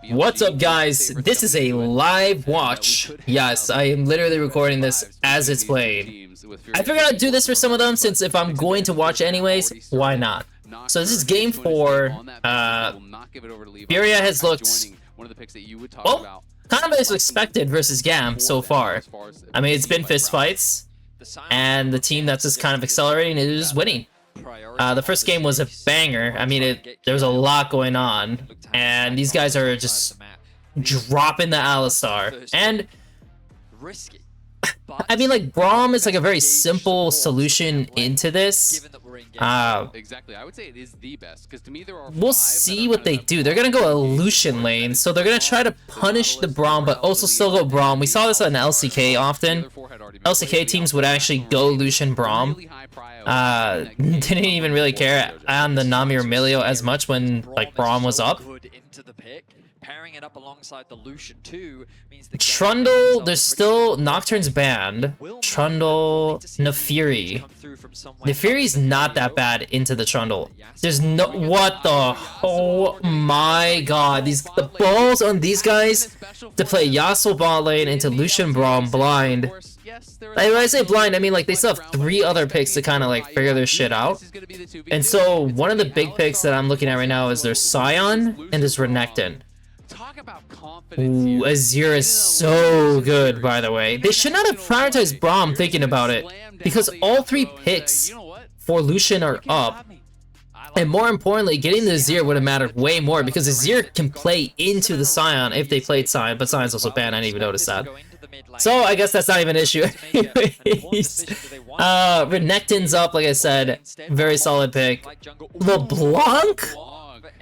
What's up, guys? This is a live watch. Yes, I am literally recording this as it's played. I figured I'd do this for some of them, since if I'm going to watch anyways, why not? So this is game 4. FURIA has looked, well, kind of as expected versus GAM so far. I mean, it's been fist fights, and the team that's just kind of accelerating is winning. The first game was a banger. I mean, there was a lot going on, and these guys are just dropping the Alistar. And I mean, like, Braum is like a very simple solution into this. Exactly, I would say it is the best, because to me there are we'll see what they do. They're gonna go a Lucian lane, so they're gonna try to punish the Braum, but also still go Braum. We saw this on LCK often. LCK teams would actually go Lucian Braum. Didn't even really care on the Nami or Milio as much when like Braum was up. Pairing it up alongside the Lucian too means the Trundle, there's still Nocturne's banned. Trundle, Nefiri. Nefiri's not that bad into the Trundle. There's no, what the, oh my god, the balls on these guys to play Yasuo bot lane into Lucian Braum blind. Like, when I say blind, I mean like they still have 3 other picks to kind of like figure their shit out. And so one of the big picks that I'm looking at right now is there's Sion and there's Renekton. Ooh, Azir is so good, by the way. They should not have prioritized Braum thinking about it, because all 3 picks for Lucian are up. And more importantly, getting the Azir would have mattered way more, because Azir can play into the Sion if they played Sion, but Sion's also banned, I didn't even notice that. So I guess that's not even an issue. Renekton's up, like I said, very solid pick. LeBlanc?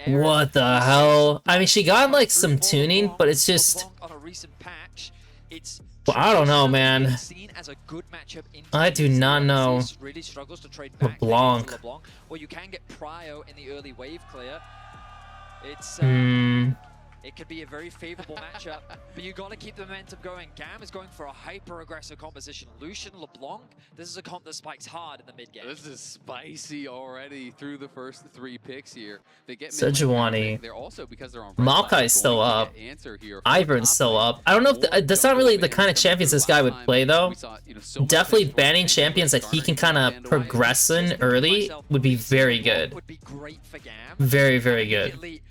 What the hell? I mean, she got like some tuning, but it's just, well, I don't know, man. I do not know. LeBlanc. Well, you can get Prio in the early wave clear. It's it could be a very favorable matchup, but you got to keep the momentum going. GAM is going for a hyper-aggressive composition. Lucian, LeBlanc, this is a comp that spikes hard in the mid-game. This is spicy already through the first 3 picks here. They get Sejuani. They're also, because they're on Maokai's still up. Ivern's still up. I don't know if that's not really the kind of champions this guy would play, though. Definitely banning champions that he can kind of progress in early would be very good. Very, very good.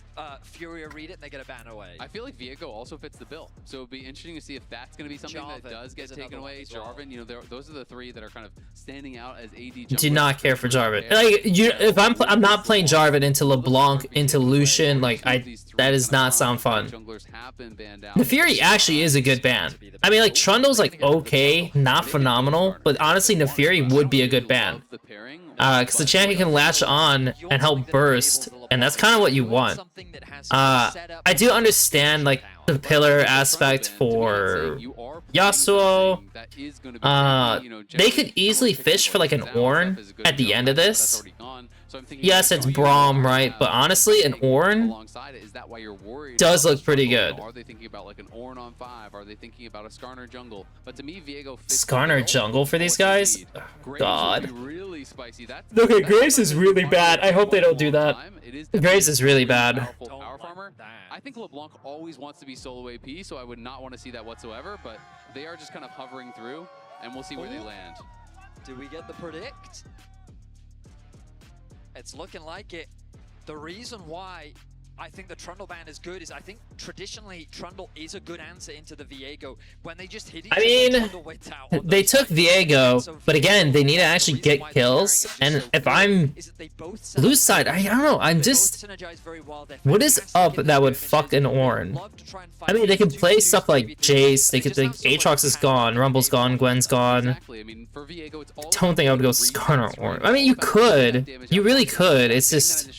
FURIA read it and they get a ban away. I feel like Viego also fits the bill, so it'd be interesting to see if that's going to be something that does get taken away. Jarvan, you know, those are the 3 that are kind of standing out as AD. Do not care for Jarvan. Like, if I'm not playing Jarvan into LeBlanc into Lucian, like that does not sound fun. Nefiri actually is a good ban. I mean, like, Trundle's like okay, not phenomenal, but honestly Nefiri would be a good ban. Because the champion can latch on and help burst, and that's kind of what you want. I do understand like the pillar aspect for Yasuo. They could easily fish for like an Ornn at the end of this. Yes, it's Braum, right? But honestly, an Ornn does look pretty good. Are they thinking about like an Ornn on 5? Are they thinking about a Skarner jungle? But to me, Viego Skarner jungle for these guys? Oh, God. Okay, Graves is really bad. I hope they don't do that. Graves is really bad. I think LeBlanc always wants to be solo AP, so I would not want to see that whatsoever, but they are just kind of hovering through, and we'll see where they land. Do we get the predict? It's looking like it. The reason why I think the Trundle ban is good is I think traditionally Trundle is a good answer into the Viego. When they just hit each other, I mean, they took Viego, but again, they need to actually get kills. And if I'm loose side, I don't know. I'm just, what is up that would fuck an Ornn? I mean, they could play stuff like Jace. They could think Aatrox is gone, Rumble's gone, Gwen's gone. I don't think I would go Skarner Ornn. I mean, you could. You really could. It's just,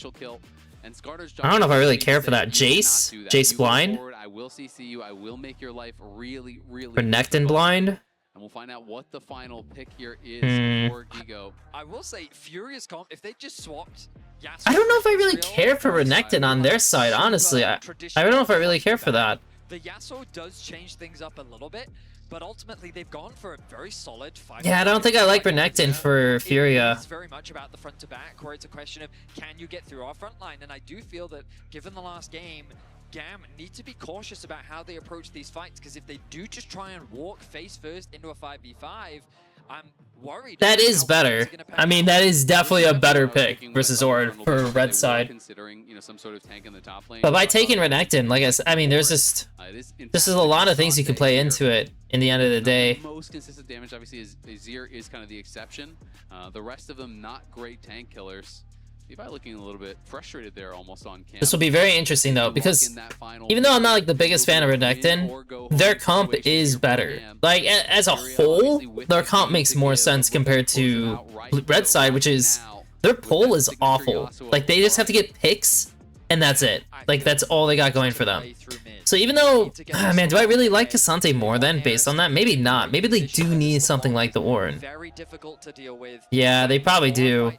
I don't know if I really care for that. Jace blind. I will CC you. I will make your life really, really. Renekton blind. And we'll find out what the final pick here is for Gigo. I will say, Furious comp, if they just swapped Yasuo, I don't know if I really care for Renekton on their side, honestly. I don't know if I really care for that. The Yasuo does change things up a little bit, but ultimately they've gone for a very solid 5. Yeah, I don't think I like Renekton for FURIA. It's very much about the front to back, where it's a question of can you get through our front line, and I do feel that given the last game, GAM need to be cautious about how they approach these fights, because if they do just try and walk face first into a 5v5, I'm worried. That is better. I mean, that is definitely a better pick versus Ord for red side. Considering, you know, some sort of tank in the top lane. But by taking Renekton, like I said, I mean, there's just this is a lot of things you can play into it in the end of the day. The most consistent damage, obviously, is Azir is kind of the exception. The rest of them, not great tank killers. Levi looking a little bit frustrated there almost on camp. This will be very interesting though, because even though I'm not like the biggest fan of Renekton, their comp is better. Like as a whole, their comp makes more sense compared to red side, which is their pull is awful. Like they just have to get picks and that's it. Like that's all they got going for them. So even though, man, do I really like Cassante more then based on that? Maybe not. Maybe they do need something like the Ornn. Yeah, they probably do.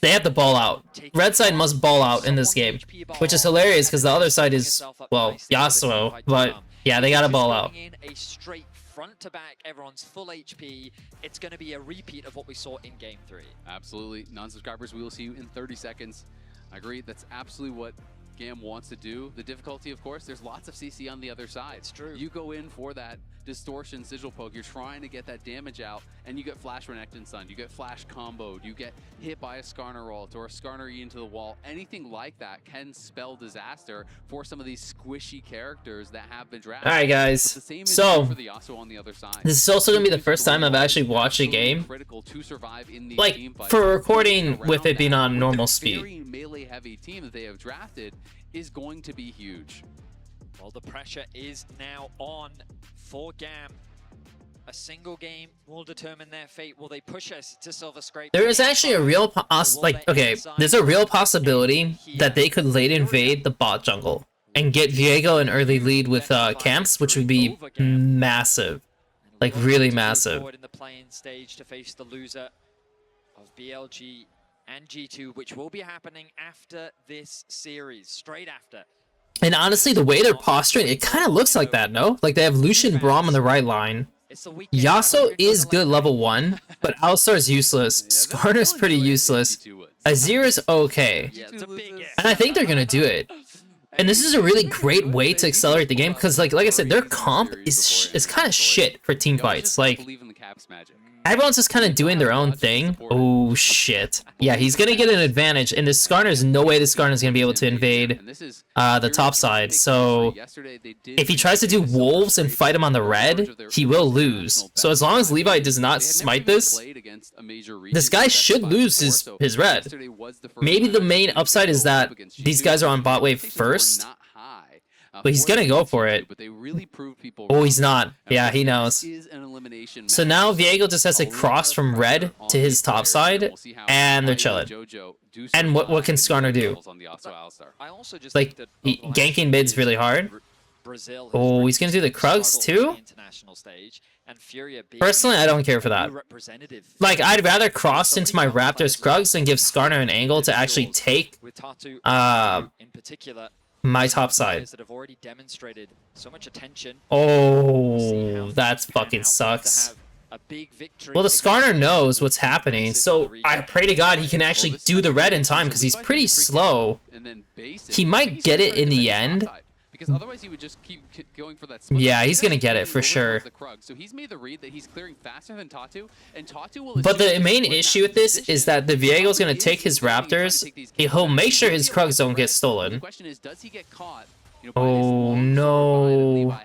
They have to ball out. Red side must ball out in this game, which is hilarious because the other side is, well, Yasuo, but yeah, they gotta ball out. A straight front to back, everyone's full HP. It's going to be a repeat of what we saw in Game 3. Absolutely. Non-subscribers, we will see you in 30 seconds. I agree. That's absolutely what GAM wants to do. The difficulty, of course, there's lots of CC on the other side. It's true. You go in for that distortion sigil poke, you're trying to get that damage out, and you get flash Renekton Sun, you get flash comboed, you get hit by a Skarner ult or a Skarner E into the wall. Anything like that can spell disaster for some of these squishy characters that have been drafted. Alright guys, so for the Yasuo on the other side. This is also going to be the first time I've actually watched a game, like, for recording with it being on normal speed. Very melee heavy team that they have drafted is going to be huge. Well, the pressure is now on for GAM. A single game will determine their fate. Will they push us to Silver Scrape? There is actually a real there's a real possibility that they could late invade the bot jungle and get Viego an early lead with camps, which would be massive, like really massive. In the playing stage to face the loser of BLG and G2, which will be happening after this series, straight after. And honestly, the way they're posturing, it kind of looks like that, no? Like they have Lucian Braum on the right line. Yasuo is good level 1, but Alistar's useless. Skarner's pretty useless. Azir is okay. And I think they're gonna do it. And this is a really great way to accelerate the game because, like I said, their comp is kind of shit for team fights. Like, everyone's just kind of doing their own thing. Oh, shit. Yeah, he's going to get an advantage, and this Skarner's no way this Skarner's going to be able to invade the top side. So, if he tries to do wolves and fight him on the red, he will lose. So, as long as Levi does not smite this guy should lose his red. Maybe the main upside is that these guys are on bot wave first. But he's gonna go for it. Oh, he's not. Yeah, he knows. So now Viego just has to cross from red to his top side, and they're chilling. And what can Skarner do? Like, ganking mid's really hard. Oh, he's gonna do the Krugs too? Personally, I don't care for that. Like, I'd rather cross into my Raptors Krugs than give Skarner an angle to actually take my top side. Oh, that fucking sucks. Well, the Skarner knows what's happening, so I pray to God he can actually do the red in time because he's pretty slow. He might get it in the end. Because otherwise he would just keep going for that. Yeah, he's gonna get it for sure. So he's made the read that he's clearing faster than Tatu, and Tatu will. But the main issue with this is that the Viego's gonna take his Raptors. He'll make sure his Krugs don't get stolen. The question is, does he get caught? Oh no.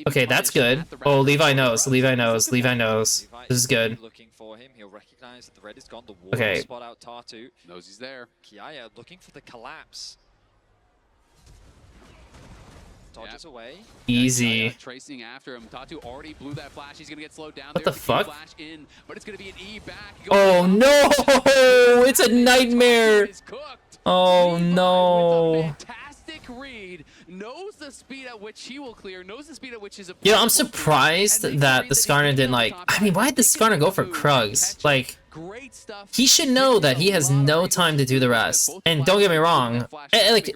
Okay, that's good. Oh, Levi knows. Levi knows. Levi knows. This is good. Looking for him. He'll recognize that the red is gone. The wall okay. Spot out Tatu. Knows he's there. Kiaya looking for the collapse. Dodges away. Easy. Tracing after him. Tatu already blew that flash. He's gonna get slowed down. What the fuck? Flash in, but it's gonna be an E back. Oh no! It's a nightmare. Oh no! Fantastic read. Knows the speed at which he will clear. Knows the speed at which his. Yeah, I'm surprised that the Skarner didn't like. I mean, why did the Skarner go for Krugs? Like, he should know that he has no time to do the rest. And don't get me wrong, like,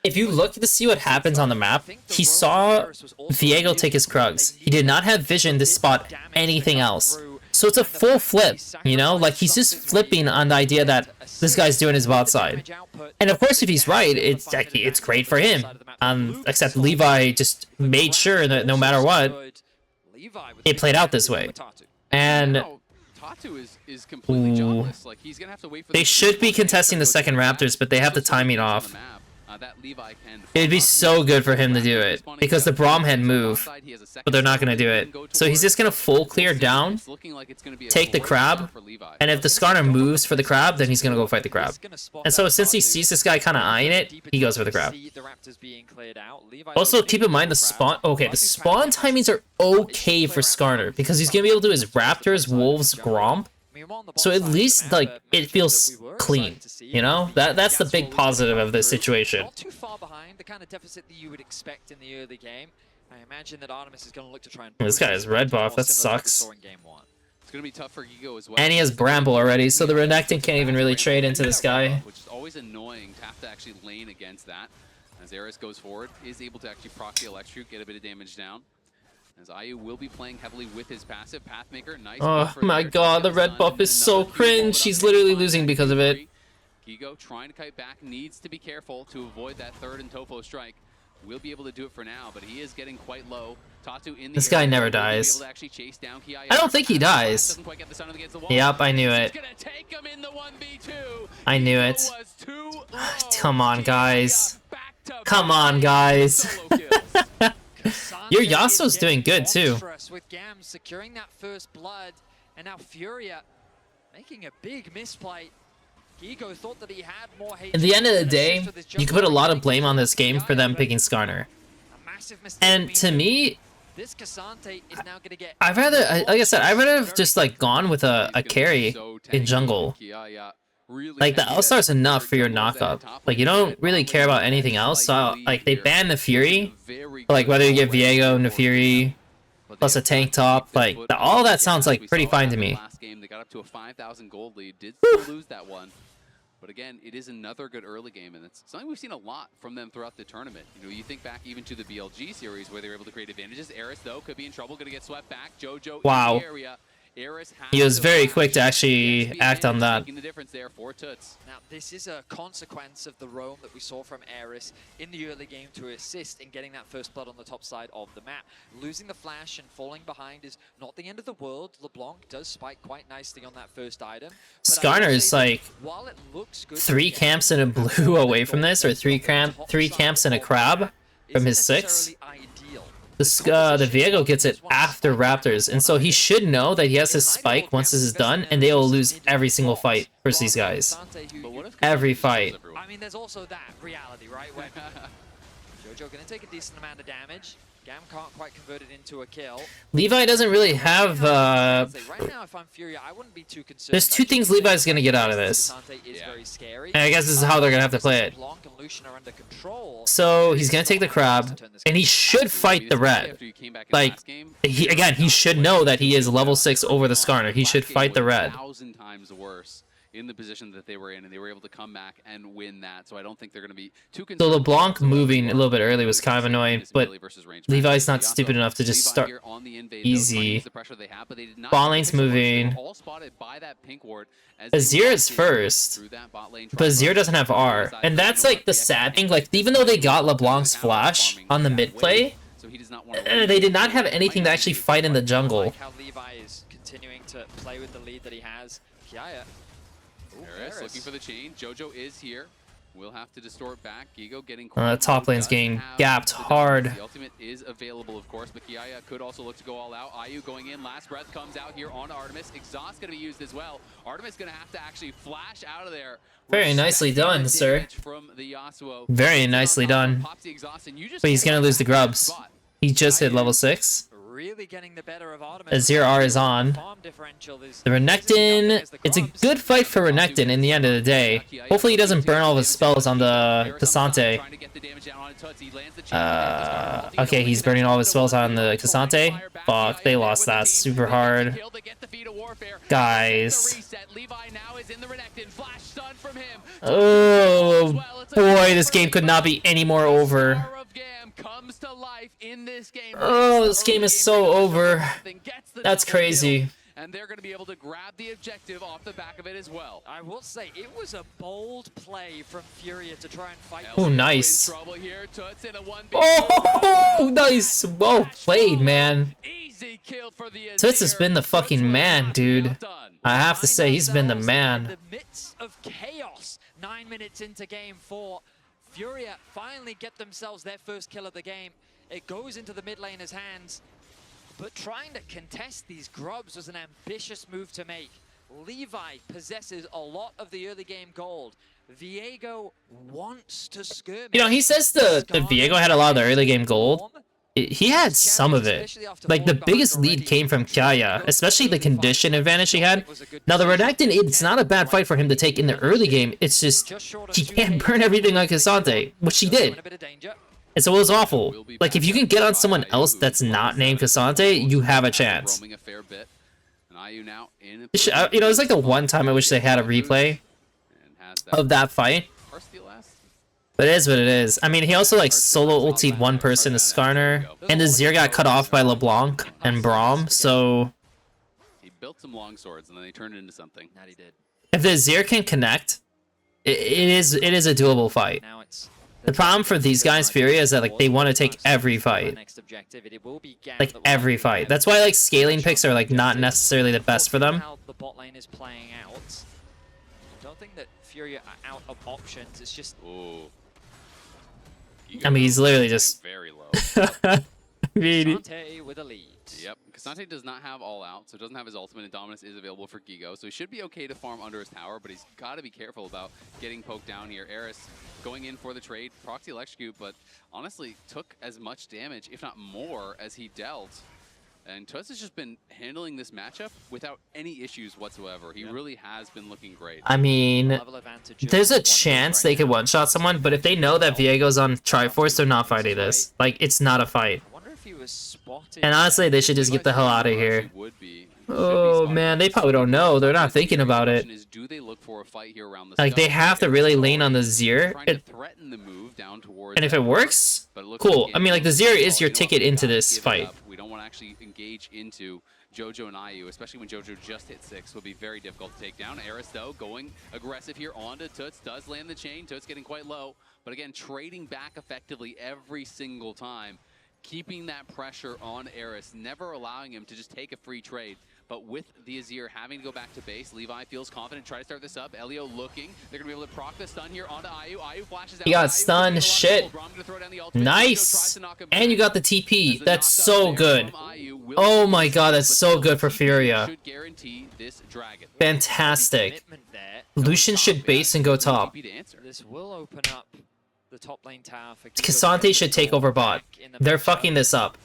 if you look to see what happens on the map, he saw Viego take his Krugs. He did not have vision to spot anything else. So it's a full flip, you know? Like, he's just flipping on the idea that this guy's doing his bot side. And of course, if he's right, it's great for him. Except Levi just made sure that no matter what, it played out this way. And is completely jobless. Like, he's gonna have to wait for they should be contesting the second Raptors, but they have the timing off. It'd be so good for him to do it, because the Braum had move, but they're not going to do it. So he's just going to full clear down, take the crab, and if the Skarner moves for the crab, then he's going to go fight the crab. And so since he sees this guy kind of eyeing it, he goes for the crab. Also, keep in mind the spawn... Okay, the spawn timings are okay for Skarner, because he's going to be able to do his Raptors, Wolves, Gromp. So at least, like, it feels clean, you know? That's the big positive of this situation. Not too far behind, the kind of deficit that you would expect in the early game. I imagine that Artemis is going to look to try and... This guy has red buff, that sucks. It's going to be tough for Gigo as well. And he has Bramble already, so the Renekton can't even really trade into this guy. Which is always annoying to have to actually lane against that. As Eris goes forward, is able to actually proc the Electrocute, get a bit of damage down. As IU will be playing heavily with his passive Pathmaker. Nice. Oh my god, the red buff is so cringe. She's literally losing because of it. Gigo trying to kite back, needs to be careful to avoid that third and Tofo strike. Will be able to do it for now, but he is getting quite low. Tatu in the this guy never dies. I don't think he dies. Yep, I knew it. I knew it. Come on, guys. Come on, guys. Your Yasuo's doing good too. With GAM securing that first blood, and now FURIA making a big misplay. Gigo thought that he had more hate. At the end of the day, you can put a lot of blame on this game for them picking Skarner. And to me, I'd rather, like I said, I'd rather have just like gone with a carry in jungle. Like, the L-Star's enough for your knockup. Like, you don't really care about anything else. So, like, they banned the Fury. Like, whether you get Viego, Nefiri, plus a tank top, like, all that sounds like pretty fine to me. Last game, they got up to a 5,000 gold lead. Did still lose that one. But again, it is another good early game, and it's something we've seen a lot from them throughout the tournament. You know, you think back even to the BLG series where they were able to create advantages. Eris, though, could be in trouble, going to get swept back. Jojo wow. in the area. He was very quick to actually act on that. Now, this is a consequence of the roam that we saw from Eris in the early game to assist in getting that first blood on the top side of the map. Losing the flash and falling behind is not the end of the world. LeBlanc does spike quite nicely on that first item. Skarner is like 3 camps and a blue away from this, or 3 camps and a crab from his 6. The Viego gets it after Raptors, and so he should know that he has his spike once this is done, and they will lose every single fight versus these guys. Every fight. I mean, there's also that reality, right? Where Jojo gonna take a decent amount of damage. GAM can't quite convert it into a kill. Levi doesn't really have, right now, if I'm FURIA, I wouldn't be too concerned. There's 2 things Levi's gonna get out of this. And I guess this is how they're gonna have to play it. So he's gonna take the crab, and he should fight the red. Like, he should know that he is level 6 over the Skarner. He should fight the red. 1,000 times worse in the position that they were in, and they were able to come back and win that. So I don't think they're going to be too concerned. So LeBlanc moving a little bit early was kind of annoying, but Levi's not stupid enough to just start easy. Bot lane's moving. Azir is first, but Azir doesn't have R. And that's like the sad thing, like even though they got LeBlanc's flash on the mid play, they did not have anything to actually fight in the jungle. Like how Levi is continuing to play with the lead that he has. Kiaya. Eris looking for the chain. Jojo is here. We'll have to distort back. Gigo getting top lane's getting gapped hard. The ultimate is available, of course, but Kiaya could also look to go all out. IU going in. Last breath comes out here on Artemis. Exhaust going to be used as well. Artemis going to have to actually flash out of there. Very nicely done, sir. Very nicely done. But he's going to lose the grubs. He just hit level 6. Really getting the better of Artemis. Azir R is on. The Renekton, it's a good fight for Renekton in the end of the day. Hopefully he doesn't burn all of his spells on the Cassante. Okay, he's burning all of his spells on the Cassante. Fuck, they lost that super hard. Guys. Oh boy, this game could not be any more over. Comes to life in this game. Oh, this game is so over. That's crazy. and they're going to be able to grab the objective off the back of it as well. I will say, it was a bold play from FURIA to try and fight. Oh, nice. In trouble here. Toots in a 1v4. Oh, nice. Well played, man. Easy kill for the Toots has been the fucking man, dude. I have to say, he's been the man. In the midst of chaos, 9 minutes into game 4, FURIA finally get themselves their first kill of the game. It goes into the mid laner's hands, but trying to contest these grubs was an ambitious move to make. Levi possesses a lot of the early game gold. Viego wants to skirmish. You know, he says the Viego had a lot of the early game gold. He had some of it. Like, the biggest lead came from Kaya, especially the condition advantage he had. Now, the Renekton, it's not a bad fight for him to take in the early game. It's just, he can't burn everything on Cassante, which he did. And so it was awful. Like, if you can get on someone else that's not named Cassante, you have a chance. You know, it's like the one time I wish they had a replay of that fight. But it is what it is. I mean, he also, like, solo ultied one person, a Skarner, and the Zir got cut off by LeBlanc and Braum, so... He built some long swords, and then they turned it into something. That he did. If the Zir can connect, it is a doable fight. The problem for these guys, FURIA, is that, like, they want to take every fight. Like, every fight. That's why, like, scaling picks are, like, not necessarily the best for them. The bot lane is playing out. I don't think that FURIA are out of options. It's just... Ooh. I mean, he's literally just... very low. Cassante with a lead. Yep, Cassante does not have all out, so doesn't have his ultimate, and Dominus is available for Gigo, so he should be okay to farm under his tower, but he's got to be careful about getting poked down here. Eris going in for the trade, proxy electrocute, but honestly took as much damage, if not more, as he dealt. And Toots has just been handling this matchup without any issues whatsoever. He really has been looking great. I mean, there's a chance they could one-shot someone, but if they know that Viego's on Triforce, they're not fighting this. Like, it's not a fight. And honestly, they should just get the hell out of here. Oh, man, they probably don't know. They're not thinking about it. Like, they have to really lean on the Zir. And if it works, cool. I mean, like, the Zir is your ticket into this fight. We don't want to actually engage into Jojo and IU, especially when Jojo just hit 6, will be very difficult to take down. Eris, though, going aggressive here onto Toots, does land the chain. Toots getting quite low, but again, trading back effectively every single time, keeping that pressure on Eris, never allowing him to just take a free trade. But with the Azir having to go back to base, Levi feels confident, try to start this up. Elio looking. They're going to be able to proc the stun here onto IU. IU flashes out. He got stunned. Shit. Nice. And you got the TP. That's so good. Oh my god, that's so good for FURIA. Fantastic. Lucian should base and go top. This will open up the top lane tower for Cassante should take over bot. They're fucking this up.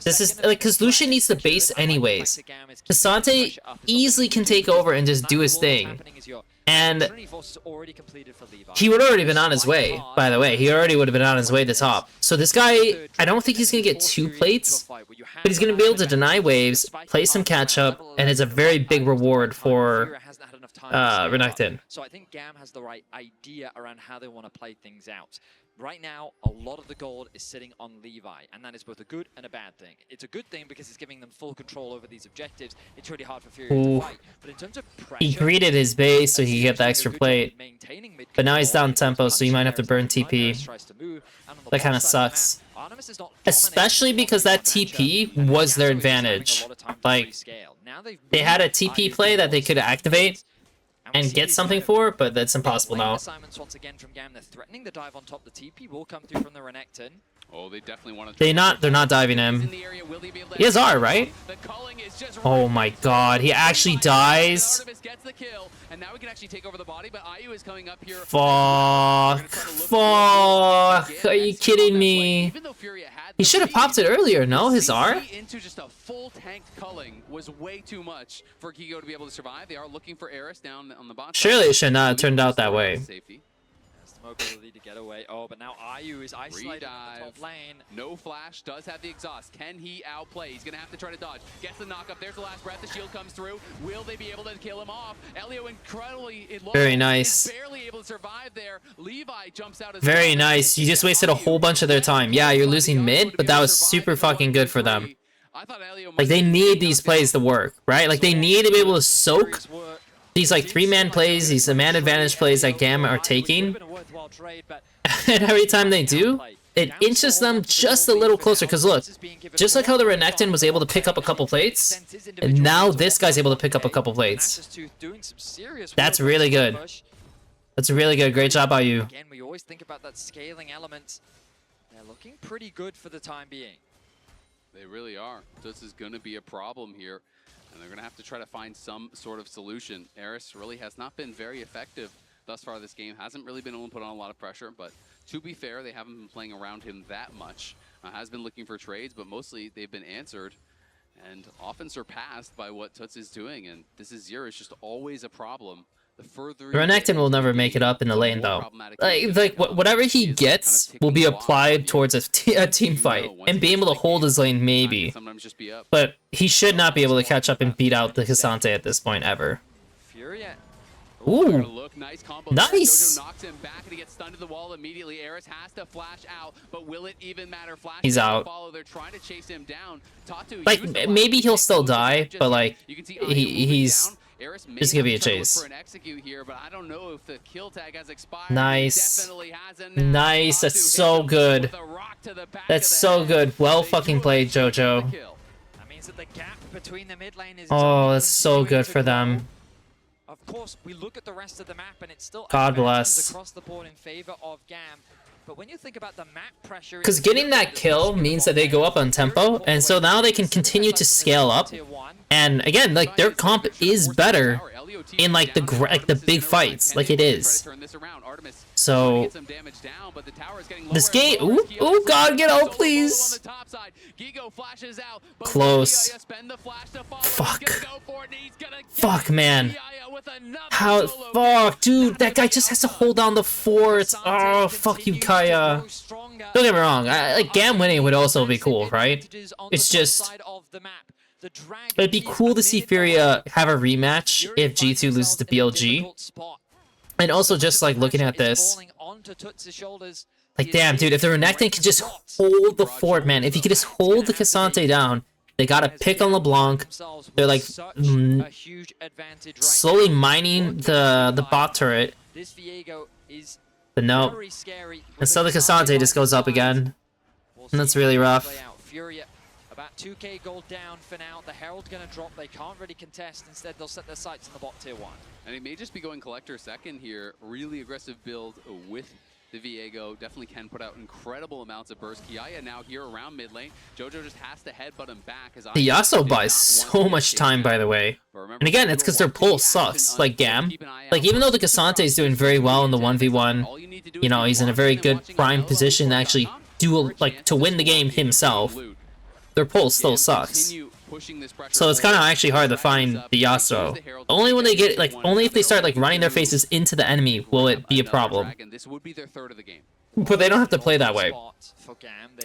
This is like, because Lucian needs the base anyways. Cassante easily can take over and just do his thing. And he would already been on his way, by the way. He already would have been on his way to top. So this guy, I don't think he's going to get 2 plates, but he's going to be able to deny waves, play some catch up, and it's a very big reward for Renekton. So I think GAM has the right idea around how they want to play things out. Right now, a lot of the gold is sitting on Levi, and that is both a good and a bad thing. It's a good thing because it's giving them full control over these objectives. It's really hard for FURIA to fight, but in terms of pressure, he greeted his base so he could get the extra plate, but now he's down tempo, so he might have to burn TP. That kind of sucks. Especially because that TP was their advantage. Like, they had a TP play that they could activate and get something for, but that's impossible now. Once again from GAM, they're threatening the dive on top. The TP will come through from the Renekton. Oh, they definitely want to. They're not diving him. He has R, right? Oh my god, he actually dies. Fuck. Fuck. Are you kidding me? He should have popped it earlier, no? His R? Into just a full tanked culling was way too much for Gigo to be able to survive. They are looking for Eris down on the bottom. Surely it should not have turned out that way. Mobility to get away. Oh, but now IU is isolated on the top lane. No flash, does have the exhaust. Can he outplay? He's gonna have to try to dodge. Gets the knock up. There's the last breath. The shield comes through. Will they be able to kill him off? Elio incredibly low. Very nice. Barely able to survive there. Levi jumps out as very nice. You just wasted a whole bunch of their time. Yeah, you're losing mid, but that was super fucking good for them. Like, they need these plays to work, right? Like, they need to be able to soak these, like, 3-man plays, these man advantage plays that GAM are taking. And every time they do, it inches them just a little closer. Because look, just like how the Renekton was able to pick up a couple plates, and now this guy's able to pick up a couple plates. That's really good. That's really good. Great job by you. Again, we always think about that scaling element. They're looking pretty good for the time being. They really are. This is going to be a problem here, and they're going to have to try to find some sort of solution. Eris really has not been very effective thus far this game. Hasn't really been able to put on a lot of pressure, but to be fair, they haven't been playing around him that much. Has been looking for trades, but mostly they've been answered and often surpassed by what Toots is doing, and this is Zero is just always a problem. The Renekton will never make it up in the lane, though. Like whatever he gets will be applied towards a team fight, and be able to hold his lane, maybe. But he should not be able to catch up and beat out the Cassante at this point, ever. FURIA. Ooh, nice! Knocks him back and he gets stunned to the wall immediately. Eris has to flash out, but will it even matter? Flash he's out. They're trying to chase him down. Like, maybe he'll still die, but like, he's just gonna be a chase. Here, but I don't know if the kill tag has expired. Nice. Nice, that's so good. That's so good. Well fucking played, Jojo. That means that the gap between the mid lane is oh, that's so good for them. Of course, we look at the rest of the map and it's still God bless. across the board in favor of GAM. But when you think about the map pressure, because getting that kill means that they go up on tempo, and so now they can continue to scale up. And again, like, their comp is better in like the big fights, like it is. So this game, ooh, God, get out, please. Close. Fuck, man. How? Fuck, dude, that guy just has to hold down the fort. Oh, fuck you, Kaya. Don't get me wrong. Like, GAM winning would also be cool, right? It's just, it'd be cool to see FURIA have a rematch if G2 loses to BLG. And also just like looking at this, like, damn, dude, if the Renekton could just hold the fort, man, if he could just hold the Cassante down, they gotta pick on LeBlanc. They're like slowly mining the bot turret. But no. And so the Cassante just goes up again. And that's really rough. About 2k gold down for now. The Herald's gonna drop. They can't really contest. Instead, they'll set their sights on the bot tier 1. And he may just be going Collector second here. Really aggressive build with the Viego. Definitely can put out incredible amounts of burst. Kiaya now here around mid lane. Jojo just has to headbutt him back. The Yasuo buys so much time, by the way. And again, it's because their pull sucks, like GAM. Like, even though the Cassante is doing very well in the 1v1, you know, he's in a very good prime position to actually do, like, to win the game himself. Their pull still sucks. So it's kind of actually hard to find the Yasuo. Only when they get, like, only if they start, like, running their faces into the enemy will it be a problem. But they don't have to play that way.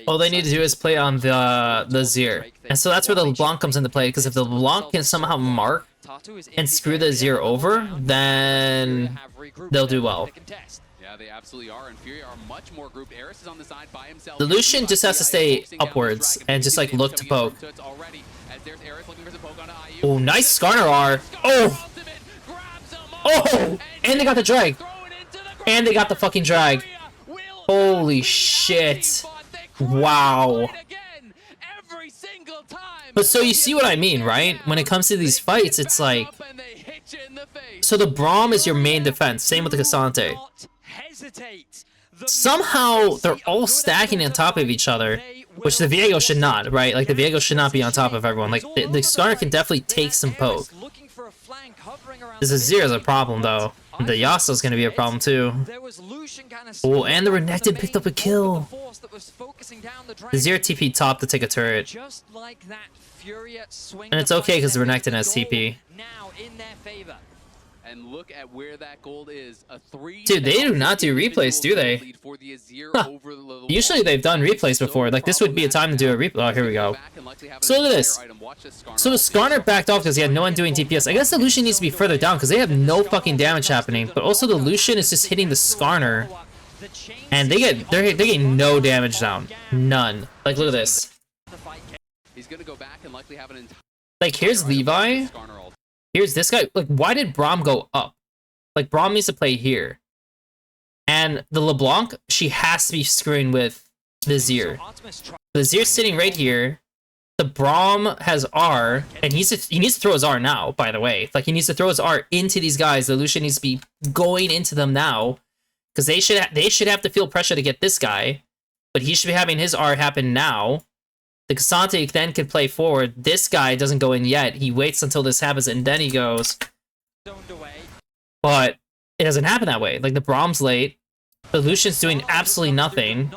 All they need to do is play on the Zir. And so that's where the LeBlanc comes into play, because if the LeBlanc can somehow mark and screw the Zir over, then they'll do well. Yeah, they absolutely are, and FURIA are much more grouped. Eris is on the side by himself. The Lucian just has to stay upwards and just like look to poke. Oh, nice Skarner R. Oh! Oh! And they got the drag. And they got the fucking drag. Holy shit. Wow. But so you see what I mean, right? When it comes to these fights, it's like... So the Braum is your main defense. Same with the Cassante. Somehow, they're all stacking on top of each other, which the Viego should not, right? Like, the Viego should not be on top of everyone. Like, the Skarner can definitely take some poke. This Azir is a problem, though. And the Yasuo's gonna be a problem, too. Oh, and the Renekton picked up a kill. The Azir TP top to take a turret. And it's okay, because the Renekton has TP. And look at where that gold is. Dude, they do not do replays, do they? Huh. Usually they've done replays before. Like, this would be a time to do a replay. Oh, here we go. So look at this. So the Skarner backed off because he had no one doing DPS. I guess the Lucian needs to be further down because they have no fucking damage happening. But also the Lucian is just hitting the Skarner. And they're getting no damage down. None. Like, look at this. He's gonna go back and likely have an entire. Like, here's Levi. Here's this guy. Like, why did Braum go up? Like, Braum needs to play here. And the LeBlanc, she has to be screwing with the Zir. The Zir's sitting right here. The Braum has R, and he needs to throw his R now, by the way. Like, he needs to throw his R into these guys. The Lucian needs to be going into them now. Because they should have to feel pressure to get this guy. But he should be having his R happen now. The Cassante then could play forward. This guy doesn't go in yet. He waits until this happens, and then he goes. But it doesn't happen that way. Like, the Braum's late. The Lucian's doing absolutely nothing.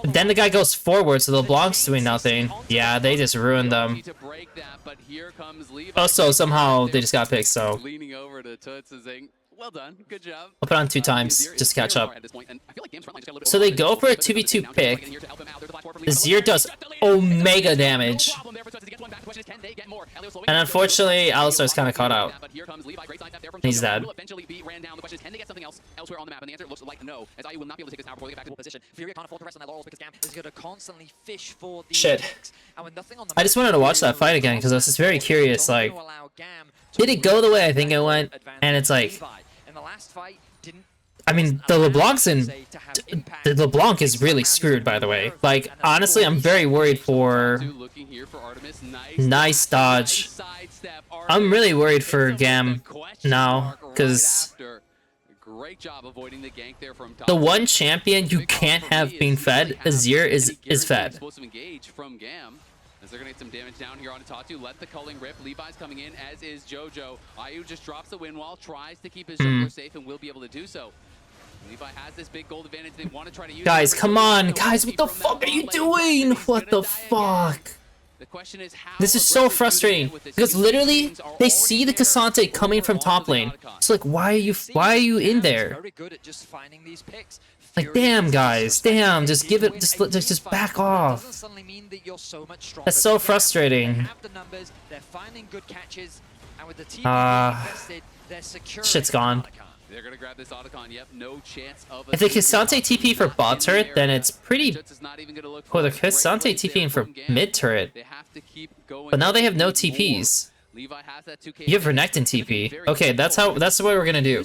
Then the guy goes forward, so the LeBlanc's doing nothing. Yeah, they just ruined them. Also, somehow they just got picked, so. Well done, good job. I'll put on 2 times just to catch up. So they go for a 2v2 pick. The Zir does Omega damage. And unfortunately, Alistar's kind of caught out. He's dead. Shit. I just wanted to watch that fight again because I was just very curious, like, did it go the way I think it went? And it's like, I mean, the LeBlanc is really screwed, by the way. Like, honestly, I'm very worried for... Nice dodge. I'm really worried for GAM now, because... The one champion you can't have being fed, Azir, is fed. As they're gonna get some damage down here on Tatu. Let the culling rip. Levi's coming in, as is Jojo. Ayu just drops the wind wall, tries to keep his jungler safe, and will be able to do so. Levi has this big gold advantage. They want to try to use guys, come on. Guys, what the fuck are you doing? What the fuck? The question is how this is so frustrating because literally they see the Cassante coming from top lane. It's like, why are you in there? Like, damn, guys, damn, just give it, just back off. That's so frustrating. Shit's gone. They're gonna grab this Otacon. Yep, no chance of if the Cassante TP for bot turret, then it's pretty... Oh, the Cassante TPing for mid turret. But now they have no TPs. You have Renekton TP. Okay, that's the way we're gonna do.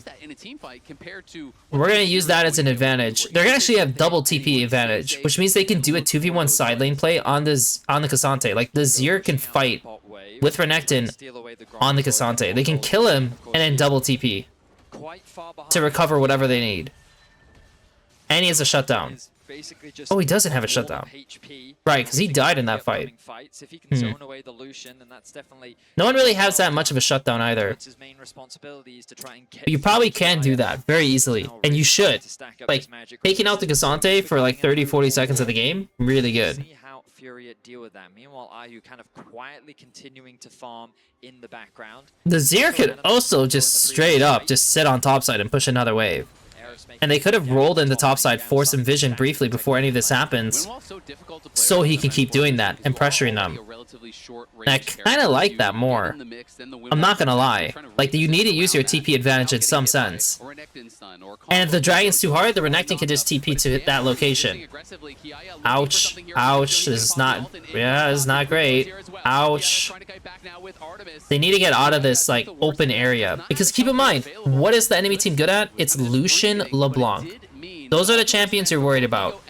We're gonna use that as an advantage. They're gonna actually have double TP advantage, which means they can do a 2v1 side lane play on the Cassante. Like, the Zir can fight with Renekton on the Cassante. They can kill him and then double TP to recover whatever they need. And he has a shutdown. Oh, he doesn't have a shutdown. Right, because he died in that fight. No one really has that much of a shutdown either. But you probably can do that very easily. And you should. Like, taking out the Cassante for like 30-40 seconds of the game, really good. FURIA deal with that. Meanwhile, Ayu kind of quietly continuing to farm in the background. The Zir could also just straight up just sit on topside and push another wave. And they could have rolled into topside, force him vision briefly before any of this happens, so he can keep doing that and pressuring them. And I kind of like that more. I'm not gonna lie. Like, you need to use your TP advantage in some sense. And if the dragon's too hard, the Renekton can just TP to hit that location. Ouch. Ouch. This is not... Yeah, this is not great. Ouch. They need to get out of this, like, open area. Because keep in mind, what is the enemy team good at? It's Lucian, LeBlanc. Those are the champions you're worried about.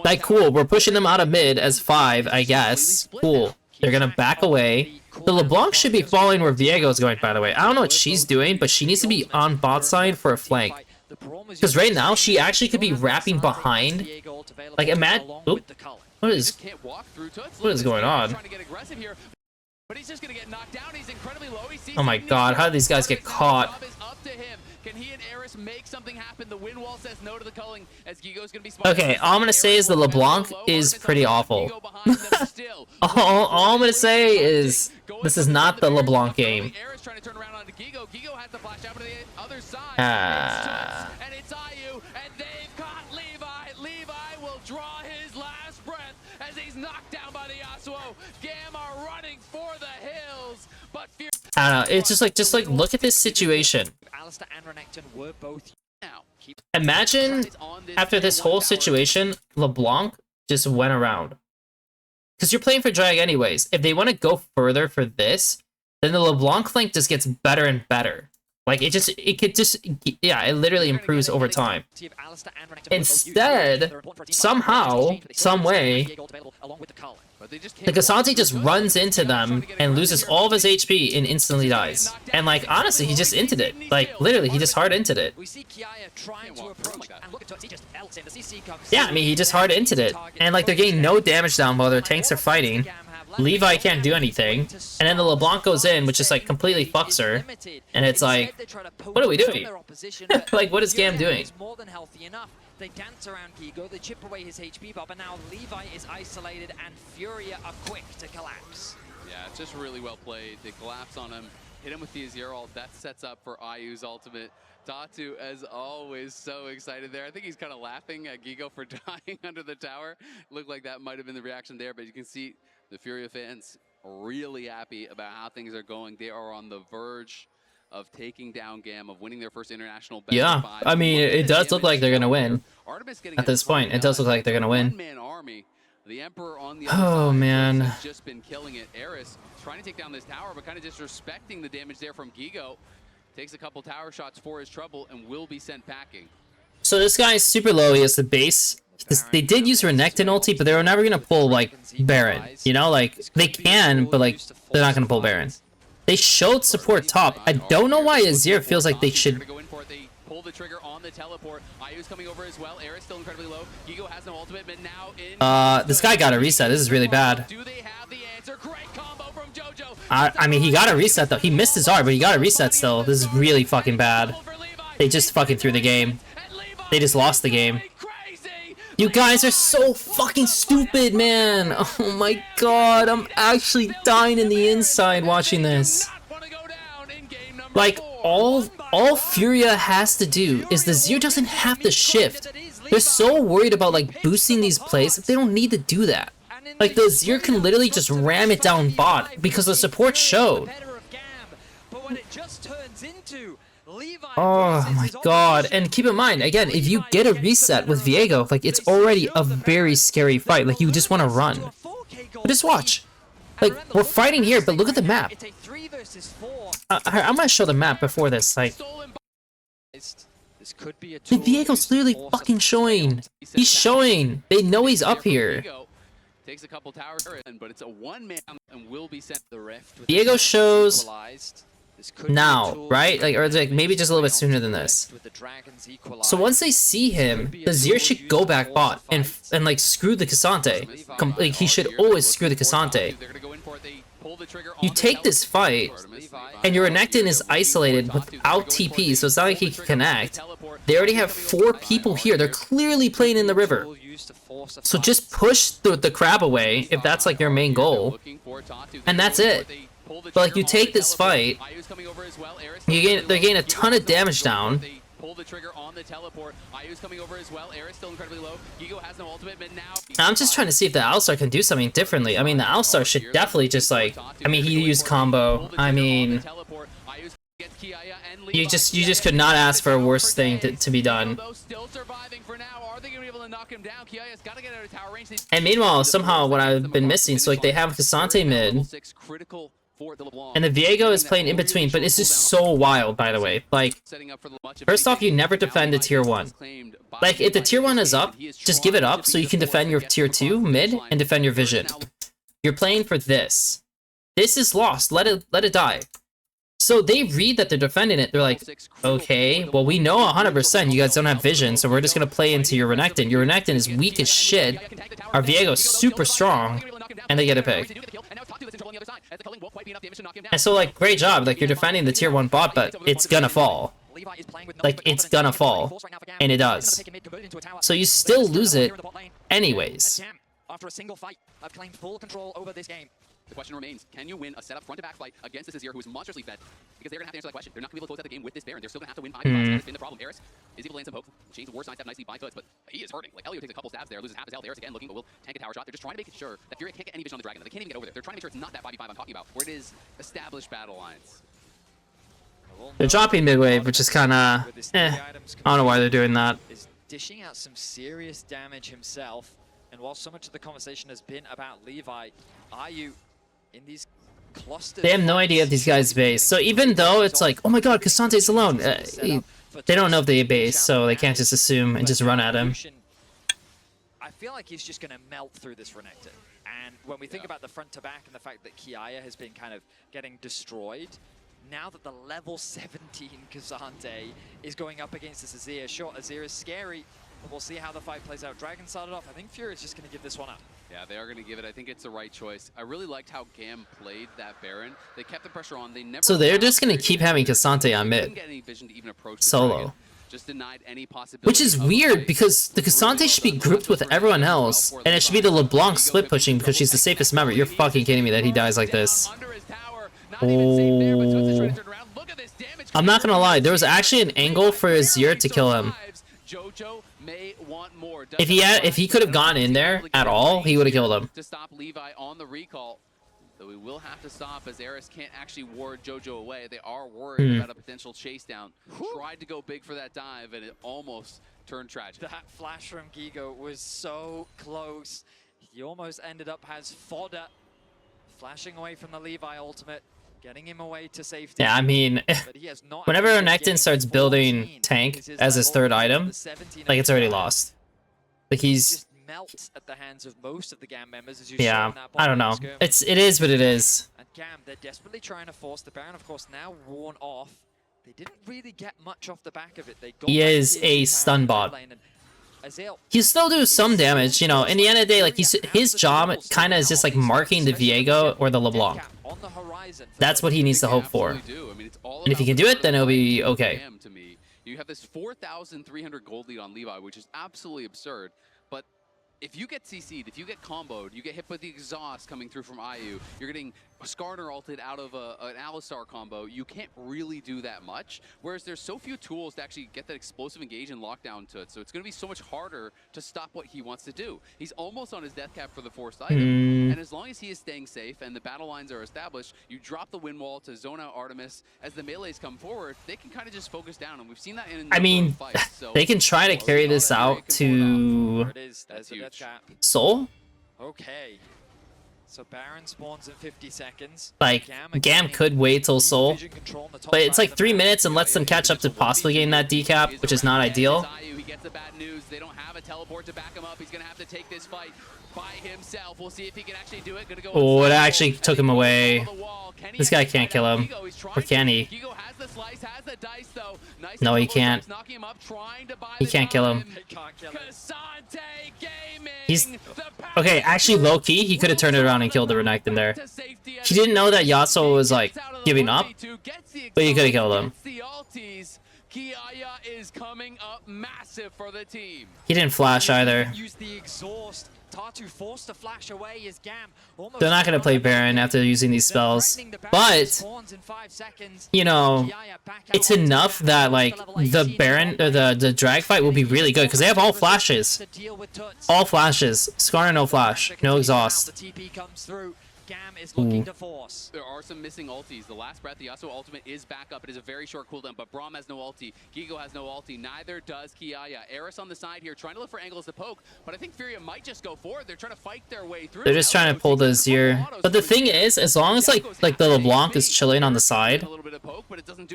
Like, cool, we're pushing them out of mid as 5, I guess. Cool. They're gonna back away. The LeBlanc should be following where Viego's going, by the way. I don't know what she's doing, but she needs to be on bot side for a flank. Because right now, she actually could be wrapping behind. Like, imagine... Oop. What is going on? Oh my god, how did these guys get caught? Okay, all I'm gonna say is the LeBlanc is pretty awful. all I'm gonna say is this is not the LeBlanc game. I don't know, it's just like look at this situation. Alistar and Renekton were both Now, Imagine after this whole situation, LeBlanc just went around. Because you're playing for drag anyways. If they want to go further for this, then the LeBlanc flank just gets better and better. Like, it literally improves over time. Instead, somehow, some way, the Cassante just runs into them and loses all of his HP and instantly dies. And, like, honestly, he just inted it. Like, literally, he just hard inted it. Yeah, I mean, he just hard inted it. And, like, they're getting no damage down while their tanks are fighting. Levi can't do anything, and then the LeBlanc goes in, which just like completely fucks her, and it's like, what are we doing? Like, what is GAM doing? They dance around Gigo, they chip away his HP bar, but now Levi is isolated and FURIA are quick to collapse. Yeah, it's just really well played. They collapse on him, hit him with the Azir ult. That sets up for IU's ultimate. Datu, as always, so excited there. I think he's kind of laughing at Gigo for dying under the tower. Looked like that might have been the reaction there, but you can see the FURIA fans really happy about how things are going. They are on the verge of taking down GAM, of winning their first international best of 5. I mean, it does look like they're gonna win. At this point, it does look like they're gonna win. The Emperor on the Oh man, has just been killing it. Eris trying to take down this tower, but kind of disrespecting the damage there from Gigo. Takes a couple tower shots for his trouble and will be sent packing. So this guy is super low. He has the base. They did use Renekton ulti, but they were never gonna pull like Baron. You know, like they can, but like they're not gonna pull Baron. They showed support top. I don't know why Azir feels like they should. Pull the trigger on the teleport. IU's coming over as well. Eris still incredibly low. Gigo has no ultimate, but now in. This guy got a reset. This is really bad. Do they have the answer? Great combo from JoJo. I mean, he got a reset though. He missed his R, but he got a reset still. This is really fucking bad. They just fucking threw the game. They just lost the game. You guys are so fucking stupid, man. Oh my god, I'm actually dying in the inside watching this. Like, all FURIA has to do is the Zir doesn't have to shift. They're so worried about like boosting these plays that they don't need to do that. Like, the Zir can literally just ram it down bot because the support showed. Oh my god, and keep in mind, again, if you get a reset with Viego, like, it's already a very scary fight. Like, you just want to run. Just watch. Like, we're fighting here, but look at the map. I'm gonna show the map before this, like... Viego's literally fucking showing. He's showing. They know he's up here. Takes a couple towers, but it's a one-man and will be sent the rift. Viego shows now, right? Like, or like maybe just a little bit sooner than this. So once they see him, the Zir should go back bot and like screw the Cassante. Like, he should always screw the Cassante. You take this fight, and your Renekton is isolated without TP, so it's not like he can connect. They already have 4 people here. They're clearly playing in the river. So just push the crab away if that's like your main goal, and that's it. But like, you take this fight, they're getting a ton of damage down. I'm just trying to see if the Alistar can do something differently. I mean, the Alistar should definitely just like, I mean, he used combo. I mean, you just could not ask for a worse thing to be done. And meanwhile, somehow what I've been missing, so like they have Cassante mid, and the Viego is playing in between, but it's just so wild, by the way. Like, first off, you never defend a tier 1. Like, if the tier 1 is up, just give it up so you can defend your tier 2 mid and defend your vision. You're playing for this. This is lost. Let it die. So they read that they're defending it. They're like, okay, well, we know 100% you guys don't have vision, so we're just going to play into your Renekton. Your Renekton is weak as shit. Our Viego's super strong, and they get a pick. And so, like, great job. Like, you're defending the tier 1 bot, but it's gonna fall. Like, it's gonna fall. And it does. So you still lose it anyways. After a single fight, I've claimed full control over this game. The question remains, can you win a setup front-to-back fight against this Azir who is monstrously fed? Because they're going to have to answer that question. They're not going to be able to close out the game with this Baron. They're still going to have to win 5 fights. That's been the problem. Eris is able to land some poke. Change the war sign step nicely by Foots, but he is hurting. Like, Elio takes a couple stabs there, loses half his health. Eris again looking, but will tank a tower shot. They're just trying to make sure that FURIA can't get any vision on the dragon. They can't even get over there. They're trying to make sure it's not that 5v5 I'm talking about, where it is established battle lines. They're dropping mid wave, which is kind of I don't know why they're doing that. Is dishing out some serious damage himself, and while so much of the conversation has been about Levi, are you in these clusters? They have no idea of these guys' base. So even though it's like, oh my god, Casante's alone, they don't know if they base, so they can't just assume and just run at him. I feel like he's just going to melt through this Renekton. And when we think about the front to back and the fact that Kiaya has been kind of getting destroyed, now that the level 17 Kazante is going up against this Azir, sure, Azir is scary, but we'll see how the fight plays out. Dragon started off. I think FURIA is just going to give this one up. Yeah, they are going to give it. I think it's the right choice. I really liked how GAM played that Baron. They kept the pressure on. They never. So they're just going to keep having Casante on mid solo. Just denied any possibility. Which is weird because the Casante should be grouped with everyone else, and it should be the LeBlanc split pushing because she's the safest member. You're fucking kidding me that he dies like this. Oh. I'm not gonna lie, there was actually an angle for Azir to kill him. If he could have gone in there at all, he would have killed him. To stop Levi on the recall. So we will have to stop as Eris can't actually ward JoJo away. They are worried about a potential chase down. Tried to go big for that dive and it almost turned tragic. That flash from Gigo was so close. He almost ended up as fodder. Flashing away from the Levi ultimate, getting him away to safety. Yeah, I mean, whenever Renekton starts building tank as his third item, like it's already lost. Like he's melts at the hands of most of the GAM members, as you yeah, I don't know. It is what it is. And GAM, they're desperately trying to force the Baron, of course, now worn off. They didn't really get much off the back of it. They got he is a stun bot. He still do some damage, you know. In the end of the day, like his job kind of is just like marking the Viego or the LeBlanc. That's what he needs to hope for. And if he can do it, then it'll be okay. You have this 4,300 gold lead on Levi, which is absolutely absurd. But if you get CC'd, if you get comboed, you get hit with the exhaust coming through from IU, you're getting Skarner ulted out of an Alistar combo, you can't really do that much. Whereas there's so few tools to actually get that explosive engage and lockdown to it. So it's going to be so much harder to stop what he wants to do. He's almost on his death cap for the forced item. And as long as he is staying safe and the battle lines are established, you drop the wind wall to zone out Artemis. As the melees come forward, they can kind of just focus down. And we've seen that in I mean, fights, so they can try to carry this out to Soul. Okay. So Baron spawns in 50 seconds. Like, GAM could wait till Soul, but it's like 3 minutes and lets them catch up to possibly getting that decap, which is not ideal. He gets the bad news. They don't have a teleport to back him up. He's going to have to take this fight by himself. We'll see if he can actually do it. Oh, it actually took him away. This guy can't kill him. Or can he? No, he can't. He can't kill him. He's... Okay, actually, low-key, he could have turned it around and killed the Renekton there. He didn't know that Yasuo was, like, giving up, but he could have killed him. Kiaya is coming up massive for the team. He didn't flash either. Use the exhaust. Tatu forced to flash away as GAM. They're not going to play Baron after using these spells, but, you know, it's enough that, like, the Baron, or the drag fight will be really good, because they have all flashes. All flashes. Skarner, no flash. No exhaust. GAM is looking to force. There are some missing ultis. The last breath, the Yasuo ultimate is back up. It is a very short cooldown, but Braum has no ulti. Gigo has no ulti. Neither does Kiaya. Eris on the side here, trying to look for angles to poke, but I think FURIA might just go forward. They're trying to fight their way through. They're just trying to pull the Azir. But the thing is, as long as like the LeBlanc is chilling on the side,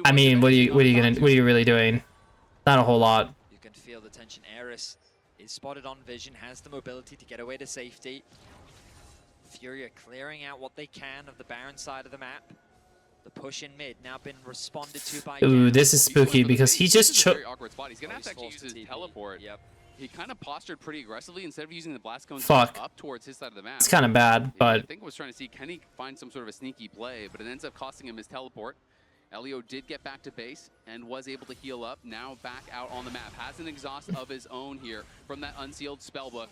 I mean, what are you really doing? Not a whole lot. You can feel the tension. Eris is spotted on vision, has the mobility to get away to safety. FURIA clearing out what they can of the Baron side of the map. The push in mid now been responded to by Ooh, this is spooky because he just took... He's gonna have to actually use his teleport. Yep. He kind of postured pretty aggressively instead of using the blast cone up towards his side of the map. It's kind of bad, but... I think was trying to see, can he find some sort of a sneaky play, but it ends up costing him his teleport. Elio did get back to base and was able to heal up. Now back out on the map. Has an exhaust of his own here from that unsealed spellbook.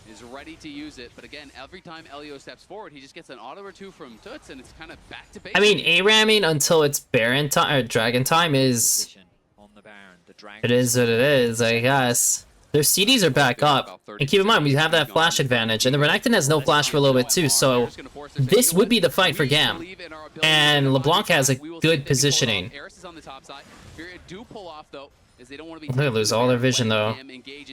Is ready to use it, but again, every time Elio steps forward, he just gets an auto or two from Toots, and it's kind of back to base. I mean, A-ramming until it's Baron time or Dragon time is... It is what it is, I guess. Their CDs are back up. And keep in mind, we have that flash advantage. And the Renekton has no flash for a little bit too, so this would be the fight for GAM. And LeBlanc has a good positioning. They're gonna lose all their vision though.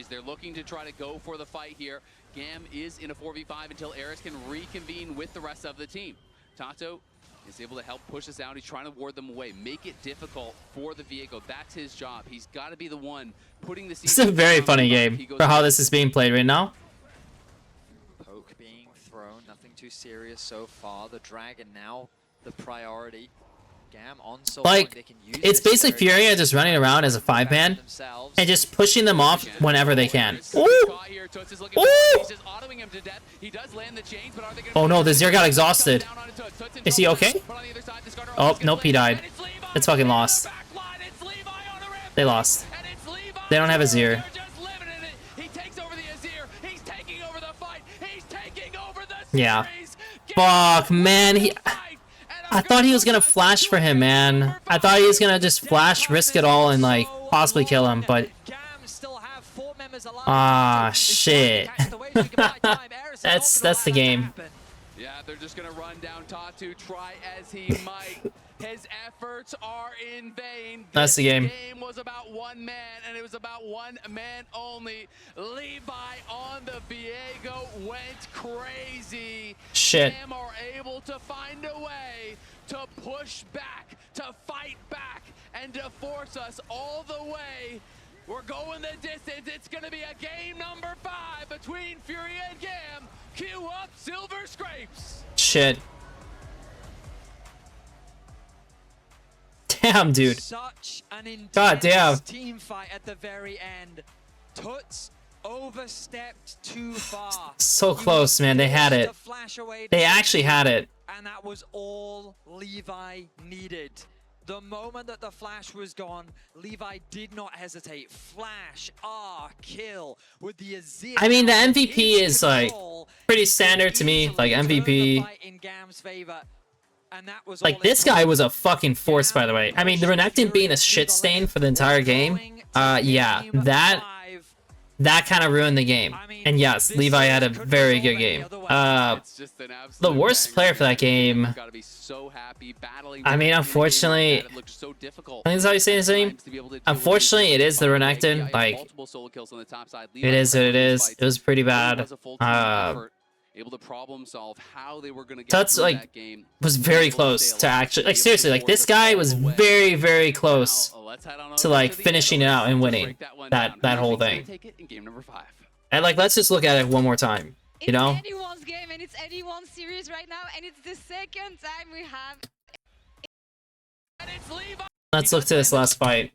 They're looking to try to go for the fight here. GAM is in a 4v5 until Eris can reconvene with the rest of the team. Tato is able to help push us out. He's trying to ward them away, make it difficult for the Viego. That's his job. He's got to be the one putting the. This is a very funny game for how this is being played right now. Poke being thrown, nothing too serious so far. The Dragon now the priority. GAM on so like, they can use it's basically FURIA just running around as a 5-man and just pushing them off whenever they can. Ooh! Ooh! Oh no, the Zir got exhausted. Is he okay? Oh, nope, he died. It's fucking lost. They lost. They don't have a Zir. Yeah. Fuck, man. I thought he was gonna flash for him, man. I thought he was gonna just flash, risk it all, and like possibly kill him, but ah, shit. that's the game. Yeah, they're just gonna run down Tatu, try as he might. His efforts are in vain. That's the game. This game was about one man, and it was about one man only. Levi on the Viego went crazy. Shit. GAM are able to find a way to push back, to fight back, and to force us all the way. We're going the distance. It's gonna be a game number 5 between FURIA and GAM. Cue up Silver Scrapes. Shit. Damn, dude. Such an intense God damn. team fight at the very end. Toots overstepped too far. So close, man. They had it. They actually had it. And that was all Levi needed. The moment that the flash was gone, Levi did not hesitate. Flash, kill with the Azir. I mean, the MVP is like pretty standard to me. Like MVP. In GAM's favor. And that was like this guy was a fucking force, by the way. I mean, the Renekton being a shit stain for the entire game. Yeah, that kind of ruined the game. And yes, Levi had a very good game. The worst player for that game. I mean, unfortunately, I think that's how you say his name. Unfortunately, it is the Renekton. Like, it is what it is. It was pretty bad. Able to problem solve how they were going to get Tuts like was very close to actually, like, seriously, like this guy was very close to like finishing it out and winning that whole thing. And like, let's just look at it one more time, you know? It's anyone's game and it's anyone's series right now, and it's the second time we have. Let's look to this last fight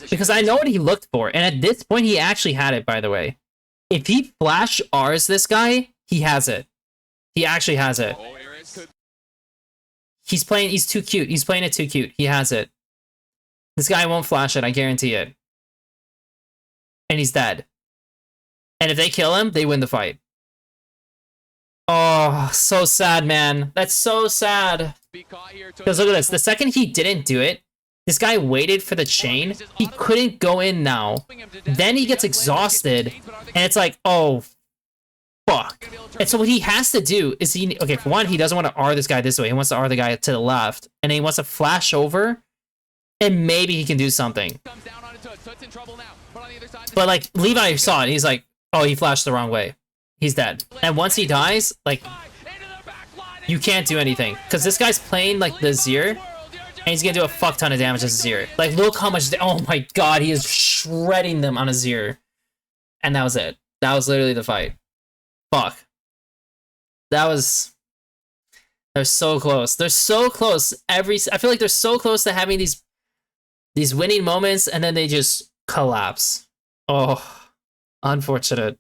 because I know what he looked for, and at this point he actually had it. By the way, if he flash R's this guy, he has it. He actually has it. He's too cute. He's playing it too cute. He has it. This guy won't flash it, I guarantee it. And he's dead. And if they kill him, they win the fight. Oh, so sad, man. That's so sad. Because look at this. The second he didn't do it, this guy waited for the chain. He couldn't go in now. Then he gets exhausted. And it's like, oh, fuck. And so what he has to do is okay, for one, he doesn't want to R this guy this way. He wants to R the guy to the left. And then he wants to flash over. And maybe he can do something. But like, Levi saw it. He's like, oh, he flashed the wrong way. He's dead. And once he dies, like, you can't do anything. Because this guy's playing like the Zir. And he's going to do a fuck ton of damage as a Zir. Like, look how much... Oh my god, he is shredding them on a Zir. And that was it. That was literally the fight. Fuck. That was... They're so close. They're so close. I feel like they're so close to having these winning moments, and then they just collapse. Oh, unfortunate.